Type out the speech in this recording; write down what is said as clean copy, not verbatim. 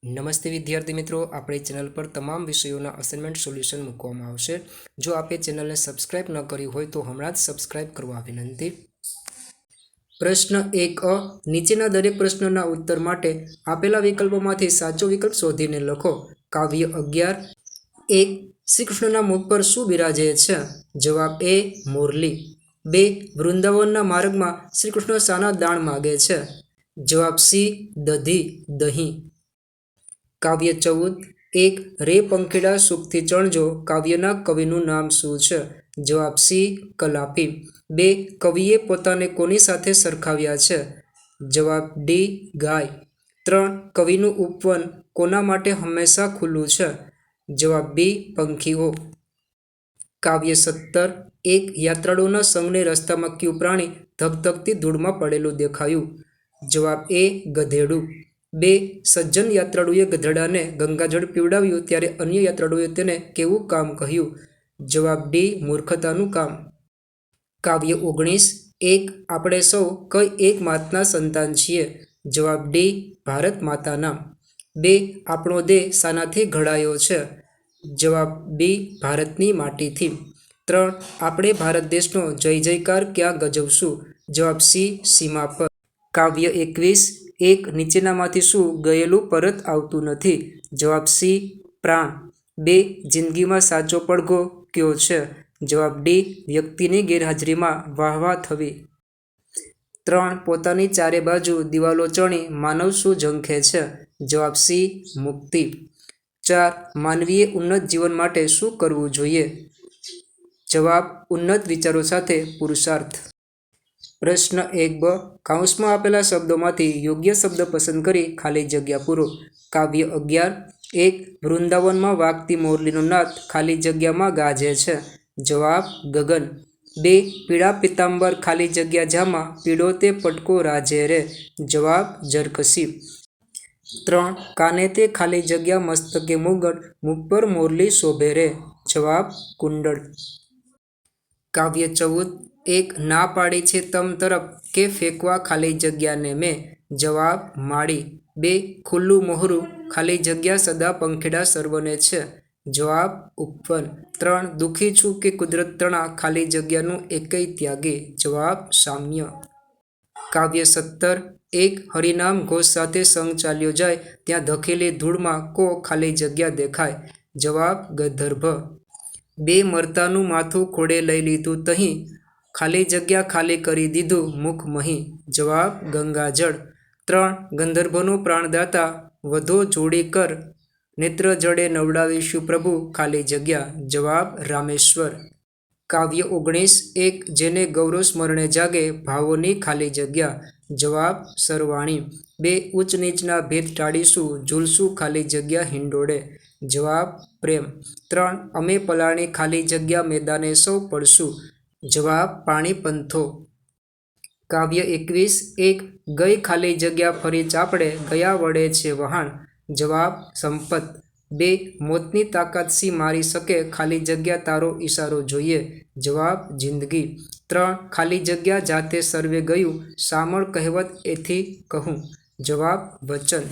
નમસ્તે વિદ્યાર્થી મિત્રો, આપણી ચેનલ પર તમામ વિષયોના અસાઇનમેન્ટ સોલ્યુશન મૂકવામાં આવશે। જો આપે ચેનલને સબસ્ક્રાઇબ ન કરી હોય તો હમણાં જ સબસ્ક્રાઇબ કરવા વિનંતી। પ્રશ્ન 1 નીચેના દરેક પ્રશ્નોના ઉત્તર માટે આપેલા વિકલ્પોમાંથી સાચો વિકલ્પ શોધીને લખો। કાવ્ય 11 1 શ્રી કૃષ્ણના મુખ પર શું બિરાજે છે? જવાબ A મોરલી। 2 વૃંદાવનના માર્ગમાં શ્રી કૃષ્ણ શાના દાણ માગે છે? જવાબ C દધી દહીં। કાવ્ય 14 1 રે પંખીડા સુખથી ચણજો કાવ્યના કવિનું નામ શું છે? જવાબ C કલાપી। 2 કવિએ પોતાને કોની સાથે સરખાવ્યા છે? જવાબ D ગાય। 3 કવિનું ઉપવન કોના માટે હંમેશા ખુલ્લું છે? જવાબ B પંખીઓ। કાવ્ય 17 1 યાત્રાળુઓના સંઘને રસ્તામાં કયું પ્રાણી ધગધગતી ધૂળમાં પડેલું દેખાયું? જવાબ A ગધેડું। 2 સજ્જન યાત્રાળુએ ગધેડાને ગંગાજળ પીવડાવ્યું ત્યારે અન્ય યાત્રાળુએ તેને કેવું કામ કહ્યું? જવાબ D મૂર્ખતાનું કામ। કાવ્ય 19 1 આપણે સૌ કઈ એક માતાના સંતાન છીએ? જવાબ D ભારત માતાના। 2 આપણો દેહ શાનાથી ઘડાયો છે? જવાબ B ભારતની માટીથી। 3 આપણે ભારત દેશનો જય જયકાર ક્યાં ગજવશું? જવાબ C સીમા પર। કાવ્ય 21 1 નીચેનામાંથી શું ગયેલું પરત આવતું નથી? જવાબ C પ્રાણ। 2 જિંદગીમાં સાચો પડઘો કયો છે? જવાબ D વ્યક્તિની ગેરહાજરીમાં વાહ વાહ થવી। 3 પોતાની ચારે બાજુ દિવાલો ચણી માનવ શું ઝંખે છે? જવાબ C મુક્તિ। 4 માનવીએ ઉન્નત જીવન માટે શું કરવું જોઈએ? જવાબ ઉન્નત વિચારો સાથે પુરુષાર્થ। પ્રશ્ન 1b કૌંસમાં આપેલા શબ્દોમાંથી યોગ્ય શબ્દ પસંદ કરી ખાલી જગ્યા પૂરો। કાવ્ય 11 1 વૃંદાવનમાં વાગતી મોરલીનો નાદ ખાલી જગ્યામાં ગાજે છે? જવાબ ગગન। 2 પીળા પિતાંબર ખાલી જગ્યા જામા પીળો તે પટકો રાજે રે? જવાબ જરકસી। 3 કાને તે ખાલી જગ્યા મસ્તકે મુગટ મુખ પર મોરલી શોભે રે? જવાબ કુંડળ। કાવ્ય 14 1 ના પાડી છે તમ તરફ કે ફેંકવા ખાલી જગ્યાને મેં? જવાબ માળી। 2 ખુલ્લું મોહરું ખાલી જગ્યા સદા પંખીડા સર્વને છે? જવાબ ઉપવન। 3 દુઃખી છું કે કુદરત તણા ખાલી જગ્યાનું એકેય ત્યાગી? જવાબ સામ્ય। કાવ્ય 17 1 હરિનામ ઘોષ સાથે સંઘ ચાલ્યો જાય ત્યાં ધકેલી ધૂળમાં કો ખાલી જગ્યા દેખાય? જવાબ ગંધર્ભ। 2 મરતાનું માથું ખોળે લઈ લીધું તહીં ખાલી જગ્યા ખાલી કરી દીધું મુખ મહી? જવાબ ગંગાજળ। 3 ગંધર્ભનો પ્રાણદાતા વધો જોડી કર નેત્ર જળે નવડાવીશું પ્રભુ ખાલી જગ્યા? જવાબ રામેશ્વર। કાવ્ય 19 1 જેને ગૌરવ સ્મરણે જાગે ભાવોની ખાલી જગ્યા? જવાબ સરવાણી। 2 ઊંચ નીચના ભેદ ટાળીશું ઝૂલશું ખાલી જગ્યા હિંડોળે? જવાબ પ્રેમ। 3 અમે પલાણી ખાલી જગ્યા મેદાને સૌ પડશું? જવાબ પાણી પંથો। કાવ્ય 21 1 ગઈ ખાલી જગ્યા ફરી ચાપડે ગયા વળે છે વહાણ? જવાબ સંપત। 2 મોતની તાકાત શી મારી શકે ખાલી જગ્યા તારો ઈશારો જોઈએ? જવાબ જિંદગી। 3 ખાલી જગ્યા જાતે સર્વે ગયું શામળ કહેવત એથી કહું? જવાબ વચન।